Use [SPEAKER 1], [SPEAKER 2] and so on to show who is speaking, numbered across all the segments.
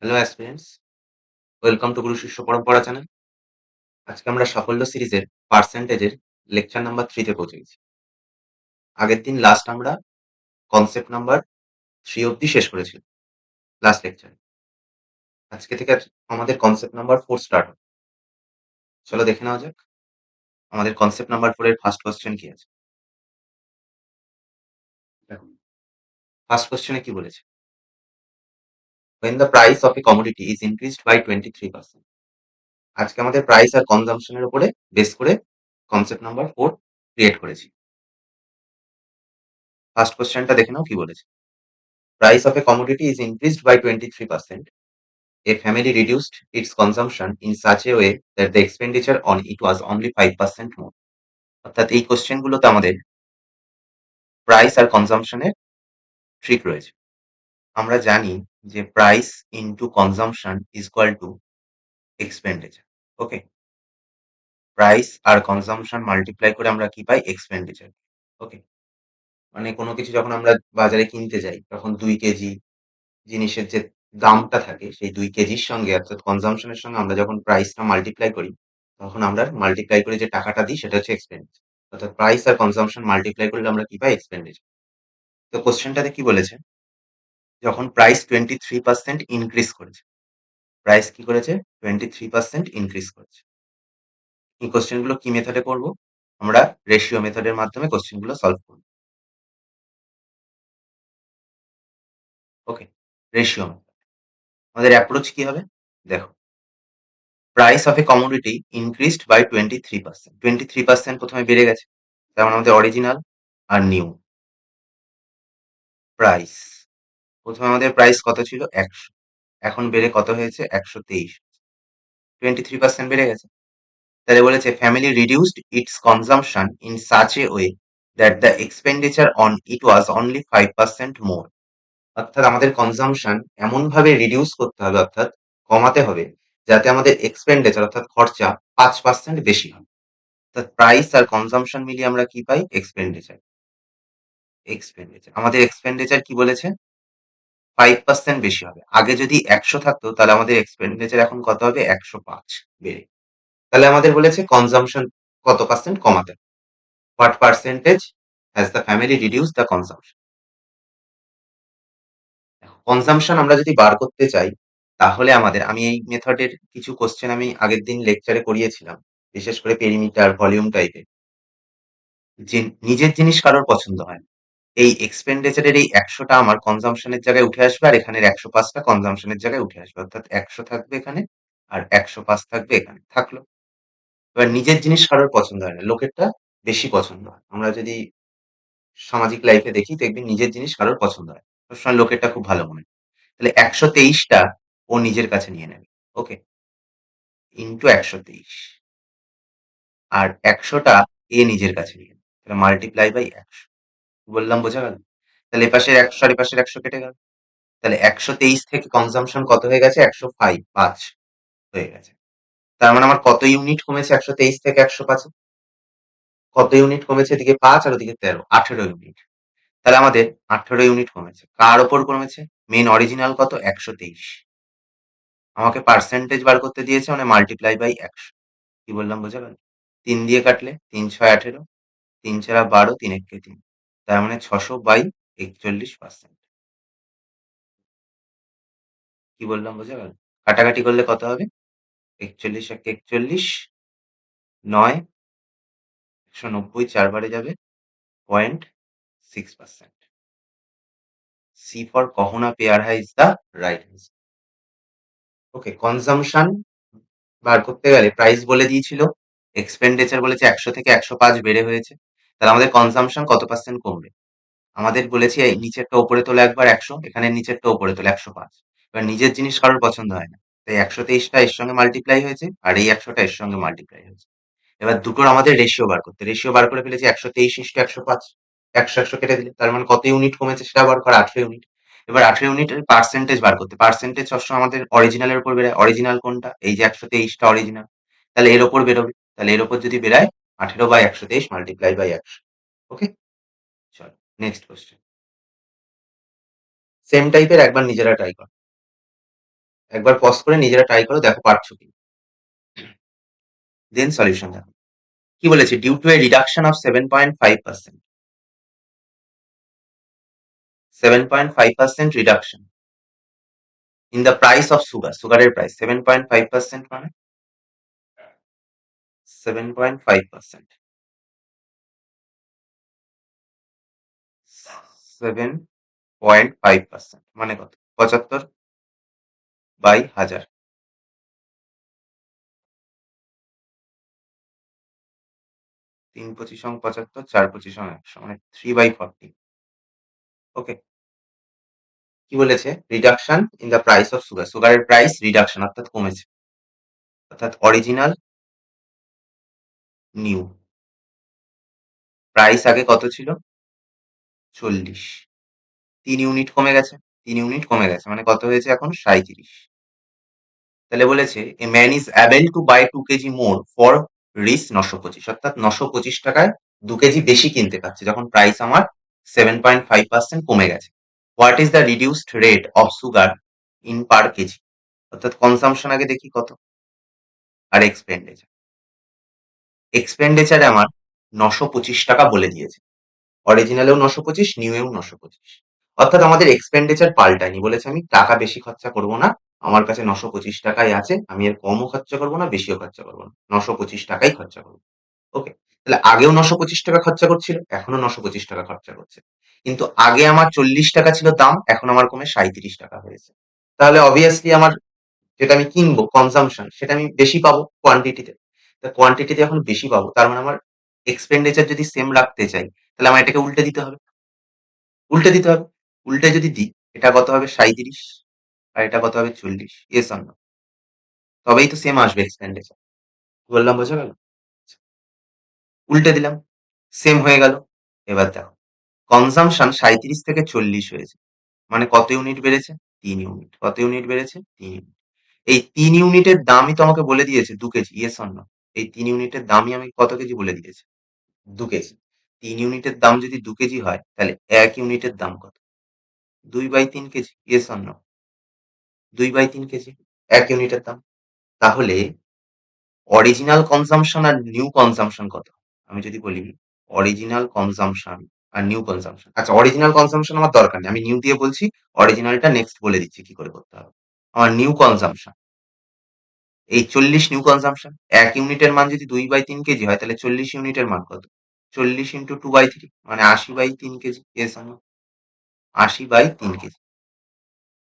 [SPEAKER 1] Hello aspirants, welcome to গুরু শিষ্য পরম্পরা channel. আজকে আমরা সাফল্য সিরিজের পার্সেন্টেজের লেকচার নাম্বার 3 তে পৌঁছে গেছি। আগের দিন লাস্ট আমরা কনসেপ্ট নাম্বার 3 অব্দি শেষ করেছিলাম লাস্ট লেকচারে। আজকে থেকে আমাদের কনসেপ্ট নাম্বার 4 স্টার্ট হবে। চলো দেখে নেওয়া যাক আমাদের কনসেপ্ট নাম্বার 4 এর ফার্স্ট কোয়েশ্চেন কি আছে। দেখুন, ফার্স্ট কোয়েশ্চেনে কি বলেছে? When the price of a commodity is increased by 23%. আজকে আমাদের প্রাইস আর কনজাম্পশনের উপরে বেস করে কনসেপ্ট নাম্বার 4 ক্রিয়েট করেছি। ফার্স্ট কোয়েশ্চেনটা দেখে নাও কি বলেছে। Price of a commodity is increased by 23%. A family reduced its consumption in such a way that the expenditure on it was only 5% more. অর্থাৎ এই কোশ্চেন গুলোতে আমাদের প্রাইস আর কনজাম্পশনের ট্রিক রয়েছে। আমরা জানি যে price into consumption is equal to expenditure. Okay, price আর consumption multiply করে আমরা কি পাই? এক্সপেন্ডিচার। ওকে, মানে কোনো কিছু যখন আমরা বাজারে কিনতে যাই তখন 2 কেজি জিনিসের যে দামটা থাকে সেই 2 কেজির সঙ্গে অর্থাৎ কনজাম্পশন এর সঙ্গে আমরা যখন প্রাইসটা মাল্টিপ্লাই করি, তখন আমরা মাল্টিপ্লাই করে যে টাকাটা দিই সেটা হচ্ছে এক্সপেন্ডিচার। অর্থাৎ প্রাইস আর কনজাম্পশন মাল্টিপ্লাই করলে আমরা কি পাই? এক্সপেন্ডিচার। তো কোয়েশ্চেনটাতে কি বলেছে? যখন প্রাইস 23% ইনক্রিজ করেছে। প্রাইস কি করেছে? 23% ইনক্রিজ করেছে। এই কোয়েশ্চেন গুলো কি মেথডে করব? আমরা রেশিও মেথডের মাধ্যমে কোয়েশ্চেন গুলো সলভ করব। Okay, ratio method. আমাদের অ্যাপ্রোচ কি হবে? দেখো, price of a commodity increased by 23%। 23% প্রথমে বেড়ে গেছে। তার মানে আমাদের অরিজিনাল আর নিউ প্রাইস। প্রথমে আমাদের প্রাইস কত ছিল? 100। এখন বেড়ে কত হয়েছে? 123। 23% বেড়ে গেছে। তাহলে বলেছে family reduced it's consumption in such a way that the expenditure on it was only 5% মোর। অর্থাৎ আমাদের কনজাম্পশন এমনভাবে রিডিউস করতে হবে, অর্থাৎ কমাতে হবে, যাতে আমাদের এক্সপেন্ডিচার অর্থাৎ খরচা 5% বেশি হয়। অর্থাৎ প্রাইস আর কনজাম্পশন মিলিয়ে আমরা কি পাই? এক্সপেন্ডিচার। এক্সপেন্ডিচার আমাদের এক্সপেন্ডিচার কি বলেছে? 5% বেশি হবে। আগে যদি 100 থাকতো তাহলে আমাদের এক্সপেন্ডিচার এখন কত হবে? 105 বেড়ে। তাহলে আমাদের বলেছে কনজাম্পশন কত পার্সেন্ট কমাতে হবে। What percentage has the family reduce the consumption. Consumption আমরা যদি বার করতে চাই তাহলে আমাদের, আমি এই মেথডের কিছু কোশ্চেন আমি আগের দিন লেকচারে করিয়েছিলাম, বিশেষ করে পেরিমিটার ভলিউম টাইপের। যে নিজের জিনিস কারোর পছন্দ হয় না। এই এক্সপেন্ডিচারের এই 100 টা আমার কনজাম্পশনের জায়গায় উঠে আসবে, আর এখানের 105 টা কনজাম্পশনের জায়গায় উঠে আসবে। অর্থাৎ 100 থাকবে এখানে আর 105 থাকবে এখানে। থাকলো। এবার নিজের জিনিস কারোর পছন্দ হয় না। লোকেরটা বেশি পছন্দ হয়। আমরা যদি সামাজিক লাইফে দেখি দেখবি নিজের জিনিস কারোর পছন্দ হয়। সবসময় লোকেরটা খুব ভালো মনে হয়। তাহলে 123 টা ও নিজের কাছে নিয়ে নেবে। ওকে? ইনটু 123 আর 100 টা এ নিজের কাছে নিয়ে নেবে। তাহলে মাল্টিপ্লাই বাই 100। বললাম বোঝা গেল? তাহলে এপাশের 100 আর এপাশের 100 কেটে গেল। তাহলে 123 থেকে কনজাম্পশন কত হয়ে গেছে? 105 5 হয়ে গেছে। তার মানে আমার কত ইউনিট কমেছে 123 থেকে 105 এ? কত ইউনিট কমেছে? এদিকে 5 আর ওদিকে 13, 18 ইউনিট। তাহলে আমাদের 18 ইউনিট কমেছে। কার উপর কমেছে? মেইন অরিজিনাল কত? 123। আমাকে পার্সেন্টেজ বার করতে দিয়েছে, মানে মাল্টিপ্লাই বাই 100। কি বললাম বোঝা গেল? 3 দিয়ে কাটলে 3 6 18, 3 4 12, 3 1 3। তার মানে 600 বাই 41%। কি বললাম বোঝা গেল? কাটাকাটি করলে কত হবে? 41 1 41, 9 190, 4 বারে যাবে 0.6%। সি ফর কহনা পেয়ারা is the right answer. Okay, consumption বার করতে গেলে প্রাইস বলে দিয়েছিল, এক্সপেন্ডিচার বলেছে 100 থেকে 105 বেড়ে হয়েছে। তাহলে আমাদের কনজাম্পশন কত পার্সেন্ট কমবে? আমাদের বলেছে এই নিচেরটা উপরে তোলা একবার 100, এখানে নিচেরটা উপরে তোলা 105। এবার নিজের জিনিস কারোর পছন্দ হয় না, তাই 123 টা এর সঙ্গে মাল্টিপ্লাই হয়েছে আর এই 100 টা এর সঙ্গে মাল্টিপ্লাই হয়েছে। এবার দুটোর আমাদের রেশিও বার করতে, রেশিও বার করে ফেলেছি 123 ইস্টু 105। 100 100 কেটে দিলে তার মানে কত ইউনিট কমেছে সেটা বার কর, 18 ইউনিট। এবার 18 ইউনিটের পার্সেন্টেজ বার করতে, পার্সেন্টেজ সবসময় আমাদের অরিজিনালের উপর বেরোয়। অরিজিনাল কোনটা? এই যে 123 টা অরিজিনাল। তাহলে এর উপর বেরোবে। তাহলে এর উপর যদি বেরায় 18 বাই 123 মাল্টিপ্লাই বাই 100। ওকে, চলো নেক্সট কোশ্চেন। সেম টাইপের একবার নিজেরা ট্রাই কর। একবার পজ করে নিজেরা ট্রাই করো, দেখো পারছো কি। দেন সলিউশন দেখো কি বলেছে, due to a reduction of 7.5%, 7.5% reduction in the price of sugar, সুগারের প্রাইস 7.5% মানে 7.5%, 7.5% মানে কত, 75/1000, 3×25=75, 4×25=100, মানে 3/40। ওকে, কি বলেছে, reduction in the price of sugar, সুগারের প্রাইস রিডাকশন অর্থাৎ কমেছে, অর্থাৎ অরিজিনাল নিউ, প্রাইস আগে কত ছিল 40, 3 ইউনিট কমে গেছে, 3 ইউনিট কমে গেছে মানে কত হয়েছে এখন 37। তাহলে বলেছে a man is able to buy 2 KG more for রিস 925, অর্থাৎ 925 টাকায় 2 কেজি বেশি কিনতে পারছে যখন প্রাইস আমার 7.5% কমে গেছে। What is the reduced rate of sugar in per KG, অর্থাৎ কনসামশন আগে দেখি কত, আর এক্সপেন্ডিচার, এক্সপেন্ডিচারে আমার 925 টাকা বলে দিয়েছে, অরিজিনালেও 925, নিউয়েও 925, অর্থাৎ আমাদের এক্সপেন্ডিচার পাল্টায়নি, বলেছে আমি টাকা বেশি খরচা করব না, আমার কাছে 925 টাকাই আছে, আমি এর কমও খরচা করবো না, বেশিও খরচা করবো না, 925 টাকাই খরচা করবো। ওকে, তাহলে আগেও 925 টাকা খরচা করছিল, এখনো 925 টাকা খরচা করছে, কিন্তু আগে আমার 40 টাকা ছিল দাম, এখন আমার কমে 37 টাকা হয়েছে। তাহলে অবভিয়াসলি আমার যেটা আমি কিনবো কনসামশন, সেটা আমি বেশি পাবো কোয়ান্টিটিতে, তা কোয়ান্টিটিতে এখন বেশি পাবো, তার মানে আমার এক্সপেন্ডিচার যদি সেম রাখতে চাই, তাহলে আমার এটাকে উল্টে দিতে হবে, উল্টে দিতে হবে, উল্টে যদি দিই এটা কত হবে 37, আর এটা কত হবে 40, ইয়েস অর নো, তবেই তো সেম আসবে এক্সপেন্ডিচার। বললাম বোঝা গেল, উল্টে দিলাম, সেম হয়ে গেল। এবার দেখো কনজাম্পশন 37 থেকে 40 হয়েছে, মানে কত ইউনিট বেড়েছে, 3 ইউনিট, কত ইউনিট বেড়েছে, 3 ইউনিট। এই 3 ইউনিটের দামই তো আমাকে বলে দিয়েছে 2 কেজি, ইয়েস অর নো, এই 3 ইউনিটের দামই আমি কত কেজি বলে দিয়েছে, 2 কেজি। 3 ইউনিটের দাম যদি 2 কেজি হয়, তাহলে 1 ইউনিটের দাম কত, 2/3 KG, yes or no, 2/3 KG 1 ইউনিটের দাম। তাহলে অরিজিনাল কনজাম্পশন আর নিউ কনজাম্পশন কত, আমি যদি বলি অরিজিনাল কনজাম্পশন আর নিউ কনজাম্পশন, আচ্ছা অরিজিনাল কনজাম্পশন আমার দরকার নেই, আমি নিউ দিয়ে বলছি, অরিজিনালটা নেক্সট বলে দিচ্ছি কি করে করতে হবে। আমার নিউ কনজাম্পশন, এই 40 নিউ কনজাম্পশন, 1 ইউনিটের মান যদি 2/3 কেজি হয়, তাহলে 40 ইউনিটের মান কত, 40 × 2/3 মানে 80/3 কেজি, এস আনো 80/3 কেজি,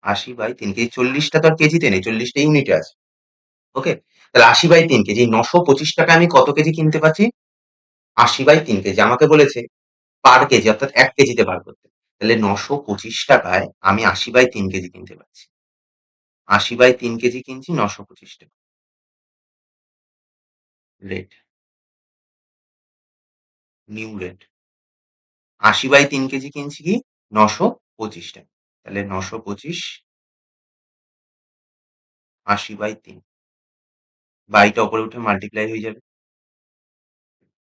[SPEAKER 1] 80/3 কেজি, 40টা তো আর কেজিতে নেই, 40টা ইউনিটে আছে। ওকে, তাহলে 80/3 কেজি, 925 টাকা আমি কত কেজি কিনতে পারছি, 80/3 কেজি, আমাকে বলেছে পার কেজি অর্থাৎ 1 কেজিতে বার করতে, তাহলে 925 টাকায় আমি 80/3 কেজি কিনতে পারছি, 80/3 কেজি কিনছি 925 টাকা, রেট, নিউ রেট, 80/3 কেজি কিনছি কি 925 টাকা, তাহলে 925, 80/3, বাইটা ওপরে উঠে মাল্টিপ্লাই হয়ে যাবে,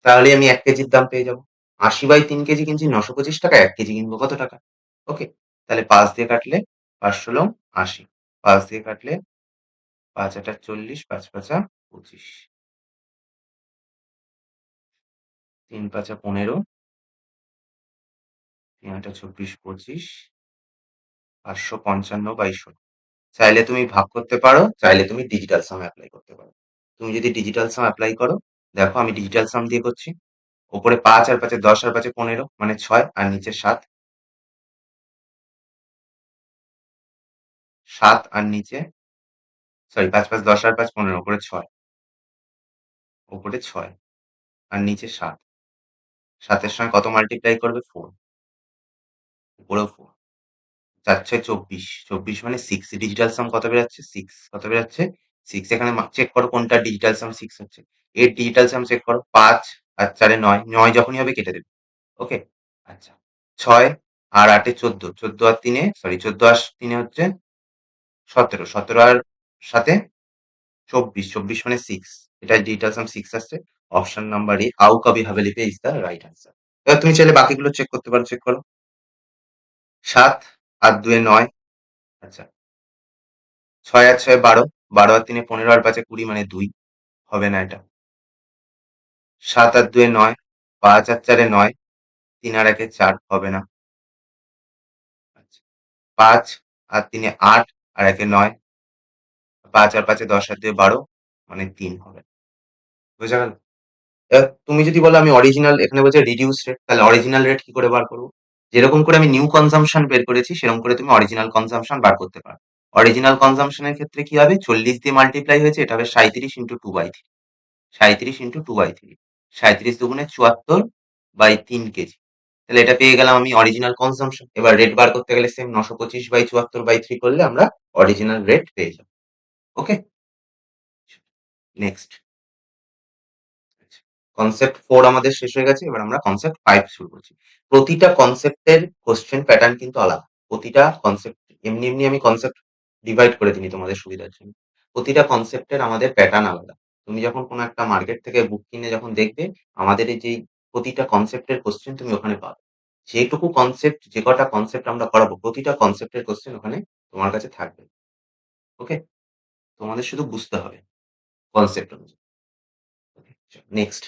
[SPEAKER 1] তাহলে আমি 1 কেজির দাম পেয়ে যাবো। 80/3 কেজি কিনছি 925 টাকা, 1 কেজি কিনবো কত টাকা। ওকে, তাহলে 5 দিয়ে কাটলে 5 ষোলো 80, 5 দিয়ে কাটলে 5 8 40, 5 5 25, 3 5 15, 3 8 24 25, 555/16। চাইলে তুমি ভাগ করতে পারো, চাইলে তুমি ডিজিটাল সাম অ্যাপ্লাই করতে পারো। তুমি যদি ডিজিটাল সাম অ্যাপ্লাই করো, দেখো আমি ডিজিটাল সাম দিয়ে করছি, ওপরে 5 আর 5 10 আর 5 15 মানে 6, আর নিচে 7, 7 আর নিচে, সরি 5 5 10 আর 5 15, ওপরে 6, ওপরে 6 আর নিচে 7, 7 এর সঙ্গে কত মাল্টিপ্লাই করবে 4, উপরেও 4, 4 6 24, 24 মানে 6, ডিজিটাল সাম কত বেরাচ্ছে 6, কত বেরাচ্ছে 6, এখানে চেক করো কোনটা ডিজিটাল সাম 6 হচ্ছে, এর ডিজিটাল সাম চেক করো, 5 আর 4 9, 9 যখনই হবে কেটে দেবে। ওকে, আচ্ছা 6 আর 8 14, 14 আর 3 সরি 14 আর 3 হচ্ছে 17, 17 আর 7 24, 24 মানে 6, এটা ডিজিটাল সাম 6 আসছে, অপশন নাম্বার এ আউ কবি Haveli pay is the right answer. এবার তুমি চাইলে বাকিগুলো চেক করতে পারো, চেক করো, 7 আর 2 9, আচ্ছা 6 আর 6 12, 12 আর 3 15 আর 5 20 মানে 2, হবে না এটা। 7 আর 2 9, 5 আর 4 9, 3 আর 1 4, হবে না। 5 আর 3 8 আর 1 9, 5 আর 5 10 আর 2 12, মানে 3 হবে। বোঝা গেল? এবার তুমি যদি বলো আমি অরিজিনাল, এখানে বলছে রিডিউস রেট, তাহলে অরিজিনাল রেট কি করে বার করবো? যেরকম করে আমি নিউ কনজাম্পশন বের করেছি সেরকম করে তুমি অরিজিনাল কনজাম্পশন বার করতে পারো। অরিজিনাল কনজাম্পশনের ক্ষেত্রে কি হবে? 40 দিয়ে মাল্টিপ্লাই হয়েছে, এটা হবে 37 ইন্টু 2/3। 37 ইন্টু 2/3, 37 দুগুণে 74 বাই 3 কেজি। তাহলে এটা পেয়ে গেলাম আমি অরিজিনাল কনজাম্পশন। এবার রেট বার করতে গেলে সেম 925 বাই 74 বাই 3 করলে আমরা অরিজিনাল রেট পেয়ে যাবো। ওকে, নেক্সট। কনসেপ্ট 4 আমাদের শেষ হয়ে গেছে, এবার আমরা কনসেপ্ট 5 শুরু করছি। প্রতিটা কনসেপ্টের কোশ্চেন প্যাটার্ন কিন্তু আলাদা। প্রতিটা কনসেপ্ট এমনি এমনি আমি কনসেপ্ট ডিভাইড করে দিই তোমাদের সুবিধার জন্য। প্রতিটা কনসেপ্টের আমাদের প্যাটার্ন আলাদা। তুমি যখন কোনো একটা মার্কেট থেকে বুক কিনে যখন দেখবে, আমাদের এই যে প্রতিটা কনসেপ্টের কোশ্চেন তুমি ওখানে পাবে। যেটুকু কনসেপ্ট, যে কটা কনসেপ্ট আমরা করাবো, প্রতিটা কনসেপ্টের কোশ্চেন ওখানে তোমার কাছে থাকবে। ওকে, তোমাদের শুধু বুঝতে হবে কনসেপ্ট অনুযায়ী। নেক্সট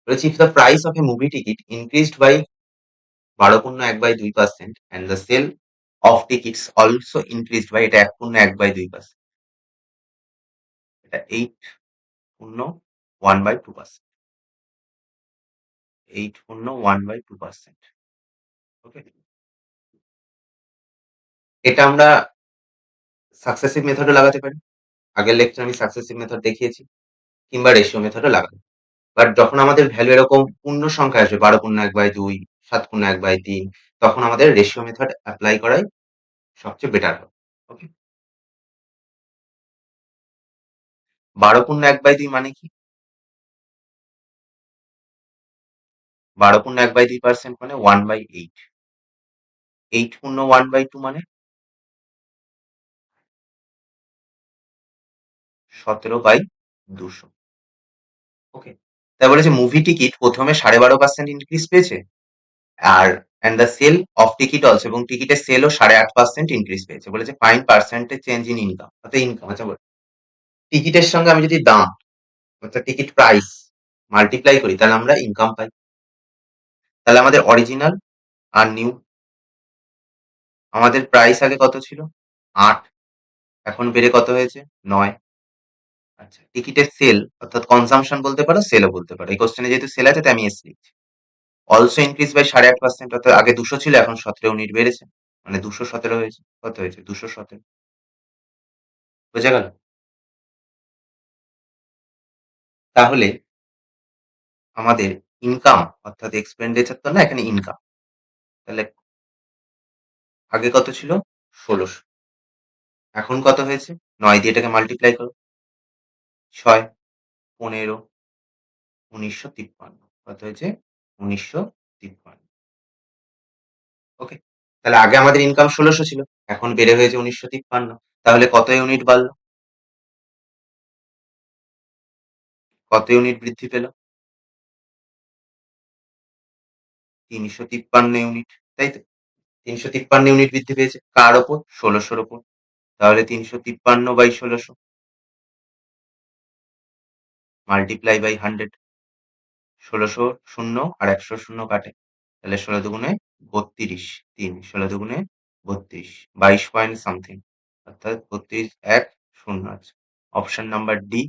[SPEAKER 1] বলেছি, if the price of a movie ticket increased by 12.1/2% and the sale of tickets also increased by, এটা 1.1/2%, এটা 8.1/2%, 8.1/2%। ওকে, এটা আমরা সাকসেসিভ মেথডে লাগাতে পারি। আগের লেকচার আমি সাকসেসিভ মেথড দেখিয়েছি, কিংবা রেশিও মেথডও লাগাতে। বাট যখন আমাদের ভ্যালু এরকম পূর্ণ সংখ্যা আসবে 12.1/2, 7.1/3, তখন আমাদের রেশিও মেথড অ্যাপ্লাই করাই সবচেয়ে বেটার হবে। ওকে, 12.1/2 মানে কি? 12.1/2% মানে 1/8। 8.1/2 মানে 17/200। ওকে, তাই বলেছে মুভি টিকিট প্রথমে 12.5% ইনক্রিজ পেয়েছে, আর and the sale of ticket also, এবং টিকিটের সেলও 8.5% ইনক্রিজ পেয়েছে। বলেছে find percentage change in income, অর্থাৎ ইনকাম। আচ্ছা, টিকিটের সঙ্গে আমি যদি দাম, অর্থাৎ টিকিট প্রাইস মাল্টিপ্লাই করি, তাহলে আমরা ইনকাম পাই। তাহলে আমাদের অরিজিনাল আর নিউ, আমাদের প্রাইস আগে কত ছিল? 8, এখন বেড়ে কত হয়েছে? 9। আচ্ছা, টিকিটের সেল অর্থাৎ কনজাম্পশন বলতে পারো, সেলও বলতে পারো। এই কোশ্চেনে যেহেতু সেল আছে তাই আমি এস লিখছি। অলসো ইনক্রিজ বাই 8.5%, অর্থাৎ আগে 200 ছিল, এখন 17 ইউনিট বেড়েছে, মানে 217 হয়েছে। কত হয়েছে? 217। বোঝা গেল? তাহলে আমাদের ইনকাম অর্থাৎ এক্সপেন্ডিচার তো না, এখানে ইনকাম। তাহলে আগে কত ছিল? 1600। এখন কত হয়েছে? 9 দিয়ে এটাকে মাল্টিপ্লাই করো। 6, 15, 1953। কত হয়েছে? 1953। ওকে, তাহলে আগে আমাদের ইনকাম 1600 ছিল, এখন বেড়ে হয়েছে 1953। তাহলে কত ইউনিট বাড়লো? কত ইউনিট বৃদ্ধি পেল? 353 ইউনিট, তাই তো? 353 ইউনিট বৃদ্ধি পেয়েছে কার ওপর? 1600-র ওপর। তাহলে 353/1600 মাল্টিপ্লাই বাই 100। 1600 শূন্য আর 100 শূন্য কাটে, তাহলে 16 দুগুণে 32, 3, 16 দুগুণে 32, 22 পয়েন্ট সামথিং, অর্থাৎ 32 1 0 আছে। Option number D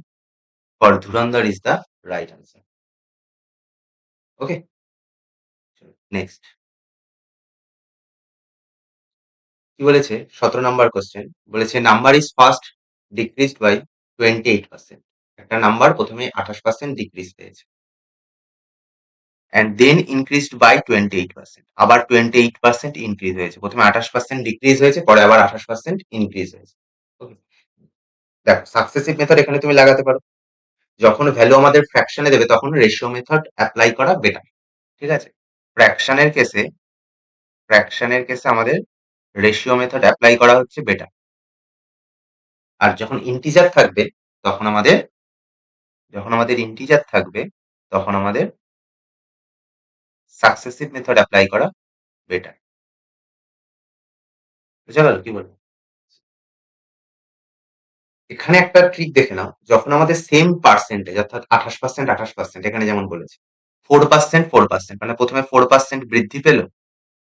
[SPEAKER 1] for Dhurandhar is the right answer. Okay, next কি বলেছে? 17 নাম্বার কোশ্চেন বলেছে, number is first decreased by 28%। একটা নাম্বার প্রথমে 28% ডিক্রিজ পেয়েছে, অ্যান্ড দেন ইনক্রিজড বাই 28%, আবার 28% ইনক্রিজ হয়েছে। প্রথমে 28% ডিক্রিজ হয়েছে, পরে আবার 28% ইনক্রিজ হয়েছে। ওকে, দেখো সাকসেসিভ মেথড এখানে তুমি লাগাতে পারো। যখন ভ্যালু আমাদের ফ্র্যাকশনে দেবে তখন রেশিও মেথড অ্যাপ্লাই করা বেটার। ঠিক আছে, ফ্র্যাকশনের কেসে আমাদের রেশিও মেথড অ্যাপ্লাই করা হচ্ছে বেটার। আর যখন ইন্টিজার থাকবে, তখন আমাদের ইন্টিজার থাকবে, তখন আমাদের সাকসেসিভ মেথড অ্যাপ্লাই করা বেটার। বুঝা গেল কি বলবো? এখানে একটা ট্রিক দেখে নাও, যখন আমাদের সেম পার্সেন্টেজ অর্থাৎ 28%, 28% এখানে যেমন বলেছে 4%, 4% মানে প্রথমে 4% বৃদ্ধি পেল,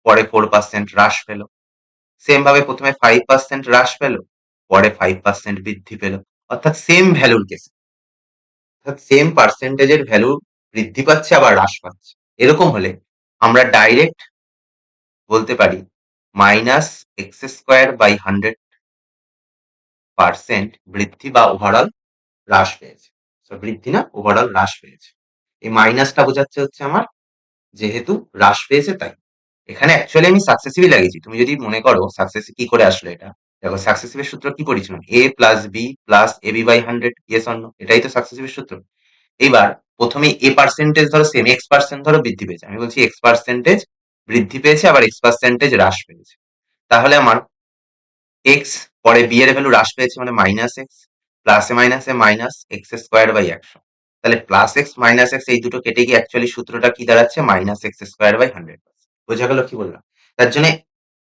[SPEAKER 1] পরে 4% হ্রাস পেল। সেম ভাবে প্রথমে 5% হ্রাস পেল, পরে 5% বৃদ্ধি পেল। অর্থাৎ সেম ভ্যালুর কেস, অর্থাৎ সেম পার্সেন্টেজের ভ্যালু বৃদ্ধি পাচ্ছে আবার হ্রাস পাচ্ছে। এরকম হলে আমরা ডাইরেক্ট বলতে পারি মাইনাস এক্স স্কোয়ার বাই 100% বৃদ্ধি বা ওভারঅল হ্রাস পেয়েছে। বৃদ্ধি না, ওভারঅল হ্রাস পেয়েছে। এই মাইনাসটা বোঝাচ্ছে হচ্ছে আমার যেহেতু হ্রাস পেয়েছে তাই। এখানে অ্যাকচুয়ালি আমি সাকসেসিভই লাগিয়েছি। তুমি যদি মনে করো সাকসেস কি করে আসলো এটা, দেখো সাকসেসিভের সূত্র কি পড়েছিলাম, A plus B plus A B by 100, yes or no, এটাই তো সাকসেসিভের সূত্র। এইবার প্রথমে এ পার্সেন্টেজ ধরো সেম এক্স পার্সেন্ট ধরো বৃদ্ধি পেয়েছে, আমি বলছি এক্স পার্সেন্টেজ বৃদ্ধি পেয়েছে আবার এক্স পার্সেন্টেজ হ্রাস পেয়েছে। তাহলে আমার এক্স পরে বি এর ভ্যালু হ্রাস পেয়েছে মানে মাইনাস এক্স, প্লাসে মাইনাসে মাইনাস এক্স স্কোয়ার বাই 100। তাহলে প্লাস এক্স মাইনাস এক্স এই দুটো কেটে গিয়ে অ্যাকচুয়ালি সূত্রটা কি দাঁড়াচ্ছে, মাইনাস এক্স স্কোয়ার বাই 100। বোঝা গেল কি বললাম? তার জন্য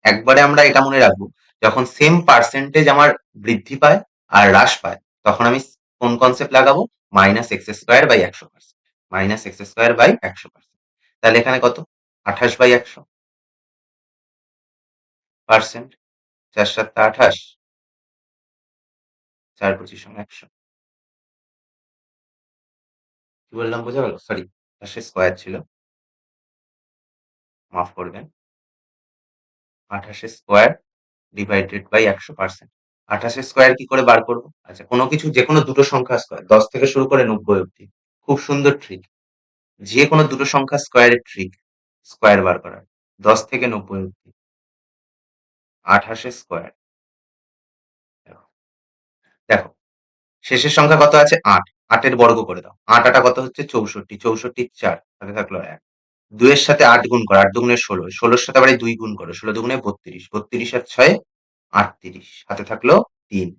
[SPEAKER 1] একবারে আমরা এটা মনে রাখবো, যখন সেম পার্সেন্টেজ আমার বৃদ্ধি পায় আর হ্রাস পায় তখন আমি কোন কনসেপ্ট লাগাবো, minus x square by 100%, minus x square by 100%। তাহলে এখানে কত, 28/100%, 4×7=28, 4×25=100। কি বললাম বোঝা গেল? সরি, 28 স্কোয়ার ছিল, মাফ করবেন। 28 স্কোয়ার ডিভাইডেড বাই 100%। 28 স্কোয়ার কি করে বার করবো? আচ্ছা, কোনো কিছু যে কোনো দুটো সংখ্যা স্কোয়ার, 10 থেকে শুরু করে 90 অব্দি। খুব সুন্দর ট্রিক, যে কোনো দুটো সংখ্যা স্কোয়ারের ট্রিক, স্কোয়ার বার করার, 10 থেকে 90 অব্দি। 28 স্কোয়ার, দেখো শেষের সংখ্যা কত আছে, 8, 8 এর বর্গ করে দাও, 8 8 কত হচ্ছে 64, 64 4, হাতে থাকলো 1। 2 এর সাথে 8 গুণ করো, 8 দুগুণে 16, 16 সাথে আবার 2 গুণ করো, 16 দুগুণে 32, 32 আর 6 38, হাতে থাকলো 3।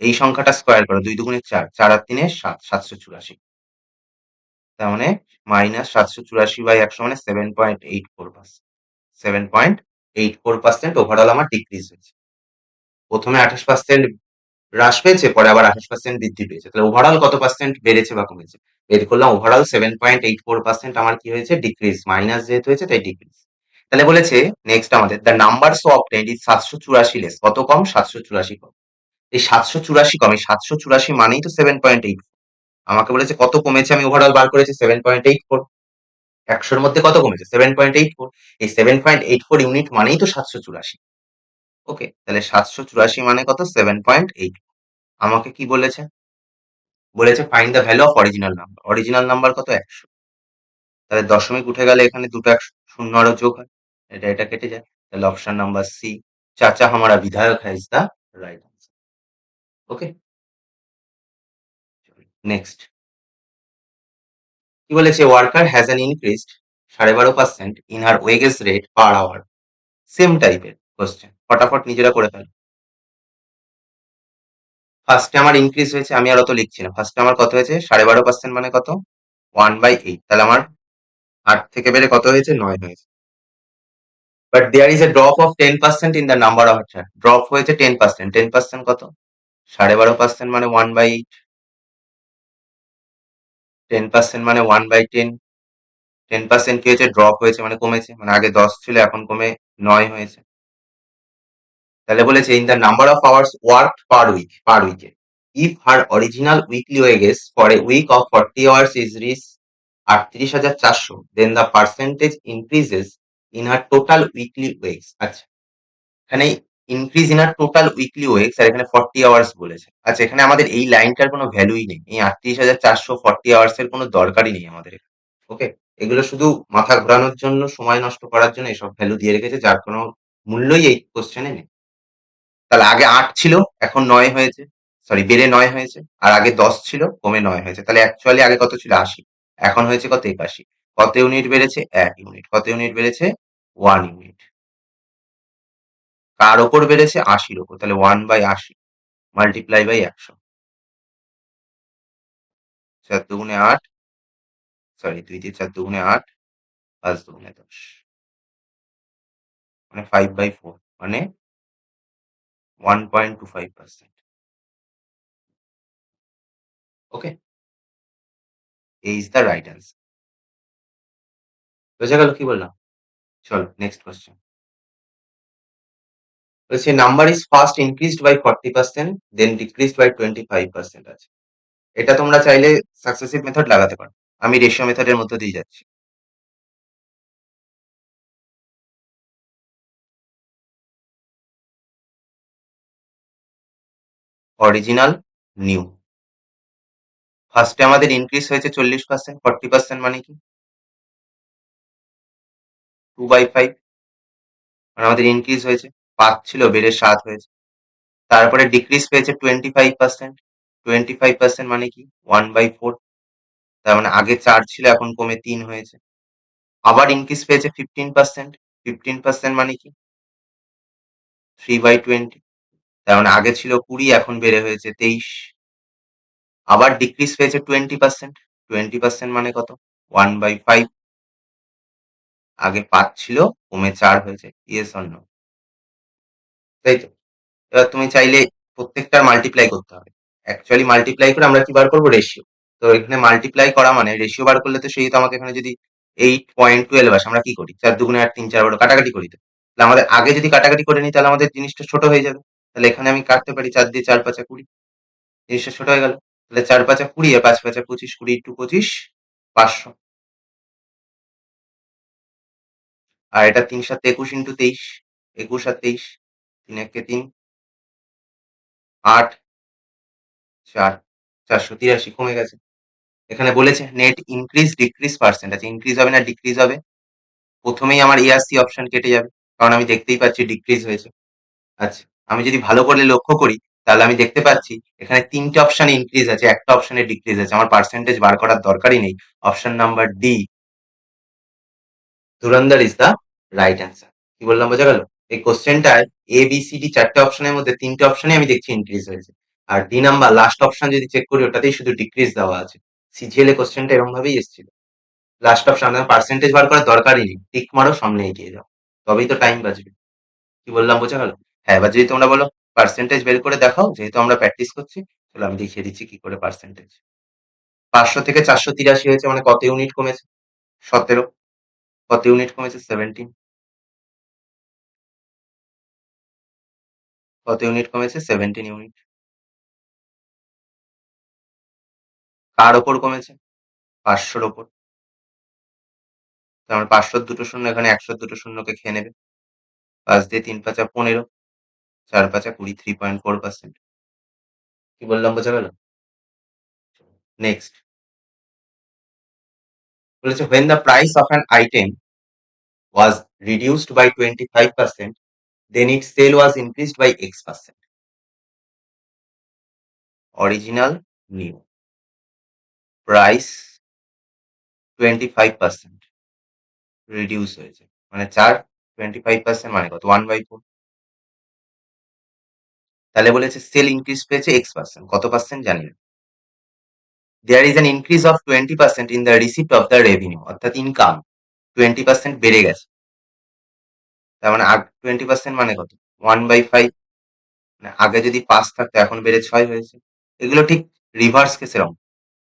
[SPEAKER 1] এই সংখ্যাটা স্কোয়ার করো, 2 দুগুণে 4, 4 আর 3 7, 784। তার মানে মাইনাস 784/100 মানে 7.84%, 7.84% ওভারঅল আমার ডিক্রিজ হয়েছে। প্রথমে 28% হ্রাস পেয়েছে, পরে আবার 28% বৃদ্ধি পেয়েছে। তাহলে ওভারঅল কত পার্সেন্ট বেড়েছে বা কমেছে? বের করলাম, ওভারঅল 7.84% আমার কি হয়েছে, ডিক্রিজ, মাইনাস যেহেতু হয়েছে তাই ডিক্রিজ। তাহলে বলেছে নেক্সট আমাদের the number so obtained is 784 less, কত কম, 784 কম। এই 784 কম, এই 784 মানেই তো 7.8। আমাকে বলেছে কত কমেছে, আমি ওভারঅল বার করেছি 7.84। 100-র মধ্যে কত কমেছে, 7.84। এই 7.84 ইউনিট মানেই তো 784। ওকে, তাহলে 784 মানে কত, 7.8। আমাকে কি বলেছে, বলেছে find the value of original number. Original number কত, 100। তাহলে দশমিক উঠে গেলে এখানে দুটো শূন্য আরো যোগ হয়, এটা কেটে যায়। তাহলে অপশন নাম্বার সি, চাচা হামারা বিধায়ক হ্যাঁ, is the right answer. Okay, next কি বলেছে, worker has an increased 12.5% in her wages rate per hour. Same টাইপের কোশ্চেন, ফটাফট নিজেরা করে ফেলো। ফার্স্টে আমার ইনক্রিজ হয়েছে, আমি আর অত লিখছি না। ফার্স্টে আমার কত হয়েছে, 12.5% মানে কত, 1/8। তাহলে আমার 8 থেকে বেড়ে কত হয়েছে, 9 হয়েছে। But there is a drop of 10% in the number of hatcher. Drop হয়েছে 10%, 10% কত, 12.5% মানে 1/8, 10% মানে 1/10। 10% কি হয়েছে, ড্রপ হয়েছে মানে কমেছে, মানে আগে 10 ছিল এখন কমে 9 হয়েছে। তাহলে বলেছে in the number of hours work per week, per উইকে, if her original weekly wages for a week of 40 hours is rich 38,400, then the percentage increases in her total weekly wages. আচ্ছা, এখানে ইনক্রিজ ইন আর total weekly wages, আর এখানে 40 hours বলেছে। আচ্ছা, এখানে আমাদের এই লাইনটার কোনো ভ্যালুই নেই, এই 38,400 40 আওয়ার্স এর কোনো দরকারই নেই আমাদের। ওকে, এগুলো শুধু মাথা ঘোরানোর জন্য, সময় নষ্ট করার জন্য এসব ভ্যালু দিয়ে রেখেছে, যার কোনো মূল্যই এই কোশ্চেনে নেই। তাহলে আগে 8 ছিল, এখন 9 হয়েছে, সরি বেড়ে 9 হয়েছে, আর আগে 10 ছিল কমে 9 হয়েছে। তাহলে অ্যাকচুয়ালি আগে কত ছিল, 80, এখন হয়েছে কত, 81। কত ইউনিট বেড়েছে, 1 ইউনিট। কত ইউনিট বেড়েছে, 1 ইউনিট। কার ওপর বেড়েছে, 80-র ওপর। তাহলে 1/80 মাল্টিপ্লাই বাই 100, 4 দুগুণে 8, সরি 2 দিয়ে 4 দুগুণে 8, 5 দুগুণে 10, মানে 5/4 মানে 1.25%। Okay? A is the right answer. বোঝা গেল কি বললাম? চলো নেক্সট কোয়েশ্চেন। বলছে number is first increased by 40% then decreased by 25% আছে। এটা তোমরা চাইলে সাকসেসিভ মেথড লাগাতে পারো। আমি রেশিও মেথডের মধ্য দিয়ে যাচ্ছি। Original, new. ফার্স্টে আমাদের ইনক্রিজ হয়েছে 40%, 40% মানে কি? 2/5, মানে আমাদের ইনক্রিজ হয়েছে। 5 ছিল বেড়ে 7 হয়েছে। তারপরে ডিক্রিজ পেয়েছে 25%, 25% মানে কি? 1/4, তার মানে আগে 4 ছিল এখন কমে 3 হয়েছে। আবার ইনক্রিজ পেয়েছে 15%, 15% মানে কি? 3/20, তার মানে আগে ছিল 20 এখন বেড়ে হয়েছে 23। আবার ডিক্রিজ পেয়েছে 20%, 20% মানে কত? 1/5, আগে 5 ছিল কমে 4 হয়েছে। Yes or no? তাই তো? এবার তুমি চাইলে প্রত্যেকটার মাল্টিপ্লাই করতে হবে। অ্যাকচুয়ালি মাল্টিপ্লাই করে আমরা কি বার করবো? রেশিও। তো এখানে মাল্টিপ্লাই করা মানে রেশিও বার করলে তো সেই তো আমাকে এখানে যদি 8.12 আসে, আমরা কি করি? 4 দুগুণে 8, 3 4 12 কাটাকাটি করি তো। তাহলে আমাদের আগে যদি কাটাকাটি করে নিই তাহলে আমাদের জিনিসটা ছোট হয়ে যাবে। তাহলে এখানে আমি কাটতে পারি 4 দিয়ে 4 5 20, জিনিসটা ছোট হয়ে গেল। তাহলে 4 5 20 আর 5 5 25, 20 ইন্টু 25, 500। আর এটা 3 7 21 ইন্টু 23, 21 আর 23, 3 1 3, 8 4, 483 কমে গেছে। এখানে বলেছে নেট ইনক্রিজ ডিক্রিজ পার্সেন্ট আছে, ইনক্রিজ হবে না ডিক্রিজ হবে? প্রথমেই আমার এআরসি অপশন কেটে যাবে, কারণ আমি দেখতেই পাচ্ছি ডিক্রিজ হয়েছে। আচ্ছা, আমি যদি ভালো করে লক্ষ্য করি তাহলে আমি দেখতে পাচ্ছি এখানে 3টে অপশনে ইনক্রিজ আছে, একটা অপশনে ডিক্রিজ আছে। আমার পার্সেন্টেজ বার করার দরকারই নেই। Option number D, Dhurandhar is the right answer. কি বললাম বোঝা গেল? এই কোশ্চেনটায় এ বি সি ডি 4টে অপশনের মধ্যে 3টে অপশনে আমি দেখছি ইনক্রিজ হয়েছে। আর ডি নাম্বার লাস্ট অপশন যদি চেক করি ওটাতেই শুধু ডিক্রিজ দেওয়া আছে। সিজিএল এ কোশ্চেনটা এরকম ভাবেই এসেছিল। লাস্ট অপশন, পার্সেন্টেজ বার করার দরকারই নেই, টিক মারো সামনে এগিয়ে যাও, তবেই তো টাইম বাঁচবে। কি বললাম বোঝা গেল? হ্যাঁ, এবার যদি তোমরা বলো পার্সেন্টেজ বের করে দেখাও, যেহেতু আমরা প্র্যাকটিস করছি, তাহলে আমি দেখিয়ে দিচ্ছি কি করে পার্সেন্টেজ। 500 থেকে 483 হয়েছে মানে কত ইউনিট কমেছে? 17। কত ইউনিট কমেছে? 17। কত ইউনিট কমেছে? 17 ইউনিট। কার ওপর কমেছে? 500-র ওপর। তার মানে 500-র দুটো শূন্য এখানে 100-র দুটো শূন্যকে খেয়ে নেবে। 5 দিয়ে 3 5 15, 4 5 20, 3.4%। কি বললাম বোঝা গেল? নেক্সট বলেছে when the price of an item was reduced by 25%, then its sale was increased by X%. Original, new. Price 25% reduce হয়েছে মানে 4, 25% মানে কত? 1/4। তাহলে বলেছে সেল ইনক্রিজ পেয়েছে X%, কত পার্সেন্ট জানি না। There is an increase of 20% in the receipt of the revenue, অর্থাৎ ইনকাম 20% বেড়ে গেছে। তার মানে 20% মানে কত? 1/5, মানে আগে যদি 5 থাকতো এখন বেড়ে 6 হয়েছে। এগুলো ঠিক রিভার্স কেসের অঙ্ক।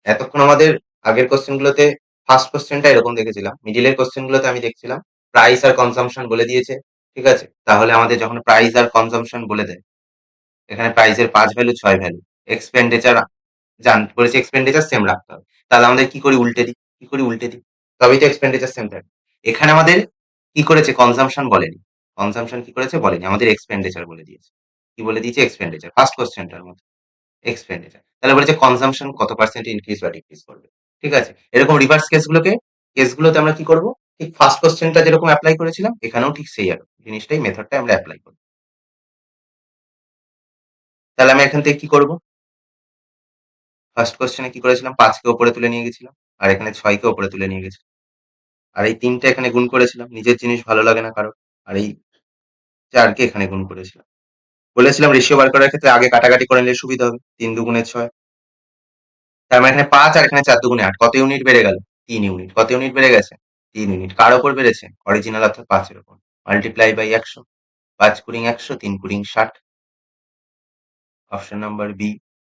[SPEAKER 1] এতক্ষণ আমাদের আগের কোশ্চেন গুলোতে ফার্স্ট কোশ্চেনটা এরকম দেখেছিলাম, মিডিলের কোশ্চেন গুলোতে আমি দেখছিলাম প্রাইস আর কনজাম্পশন বলে দিয়েছে, ঠিক আছে? তাহলে আমাদের যখন প্রাইস আর কনজাম্পশন বলে দেয়, এখানে প্রাইসের 5 ভ্যালু 6 ভ্যালু, এক্সপেন্ডিচার বলেছে এক্সপেন্ডিচার সেম রাখতে হবে। তাহলে আমাদের কি করি? উল্টে দিই। কি করি? উল্টে দিই, তবেই তো এক্সপেন্ডিচার সেম থাকবে। এখানে আমাদের কি করেছে? কনজাম্পশন বলেনি। কনজাম্পশন কি করেছে? বলেনি, আমাদের এক্সপেন্ডিচার বলে দিয়েছে। কি বলে দিয়েছে? এক্সপেন্ডিচার, ফার্স্ট কোশ্চেনটার মতো এক্সপেন্ডিচার। তাহলে বলেছে কনজাম্পশন কত পার্সেন্ট ইনক্রিজ বা ডিক্রিজ করবে, ঠিক আছে? এরকম রিভার্স কেসগুলোতে আমরা কি করব? ঠিক ফার্স্ট কোশ্চেনটা যেরকম অ্যাপ্লাই করেছিলাম এখানেও ঠিক সেই জিনিসটাই, মেথডটা আমরা অ্যাপ্লাই করব। তাহলে আমি এখান থেকে কি করব? ফার্স্ট কোশ্চেনে কি করেছিলাম? 5 কে উপরে তুলে নিয়ে গেছিলাম, আর এখানে 6 কে উপরে তুলে নিয়ে গেছিলাম, আর এই 3টা এখানে গুণ করেছিলাম, নিজের জিনিস ভালো লাগে না কারোর, আর এই 4 কে এখানে গুণ করেছিলাম। বলেছিলাম রেশিও বার করার ক্ষেত্রে আগে কাটাকাটি করে নিলে সুবিধা হবে। 3 দুগুণে 6, তার মানে এখানে 5 আর এখানে 4 দুগুণে 8, কত ইউনিট বেড়ে গেল? 3 ইউনিট। কত ইউনিট বেড়ে গেছে? 3 ইউনিট। কার উপর বেড়েছে? অরিজিনাল অর্থাৎ 5 এর উপর। মাল্টিপ্লাই বাই 100, 5 কুড়ি 100, 3 কুড়ি 60। Option number B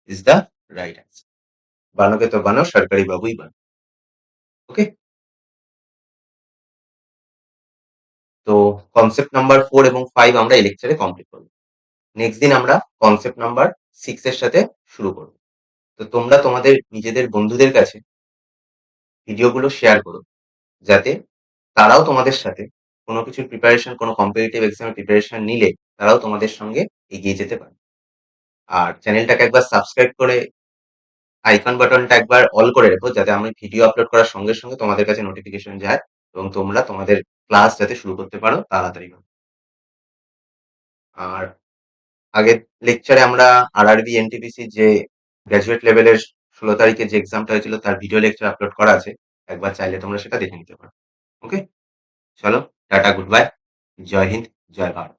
[SPEAKER 1] is the right answer. বানোকে তো বানো, সরকারি বাবুই বানো। ওকে? তো কনসেপ্ট নাম্বার 4 এবং 5 আমরা এই লেকচারে কমপ্লিট করব। নেক্সট দিন আমরা কনসেপ্ট নাম্বার 6 এর সাথে শুরু করব। তো তোমরা তোমাদের নিজেদের বন্ধুদের কাছে ভিডিওগুলো শেয়ার করো। যাতে তারাও তোমাদের সাথে কোনো কিছুর প্রিপারেশন, কোনো কম্পিটিটিভ এক্সামের প্রিপারেশন নিলে তারাও তোমাদের সঙ্গে এগিয়ে যেতে পারে। আর চ্যানেলটাকে একবার সাবস্ক্রাইব করে আইকন বাটনটা একবার অল করে রেখো, যাতে আমি ভিডিও আপলোড করার সঙ্গে, সঙ্গে তোমাদের কাছে নোটিফিকেশন যায় এবং তোমরা তোমাদের ক্লাস যাতে শুরু করতে পারো তাড়াতাড়ি ভাবে। আর আগের লেকচারে আমরা আরআরবি, এনটিপিসির যে গ্র্যাজুয়েট লেভেলের 16 তারিখে যে এক্সামটা হয়েছিল তার ভিডিও লেকচার আপলোড করা আছে। একবার চাইলে তোমরা সেটা দেখে নিতে পারো। ওকে? চলো টাটা, গুড বাই। জয় হিন্দ, জয় ভারত।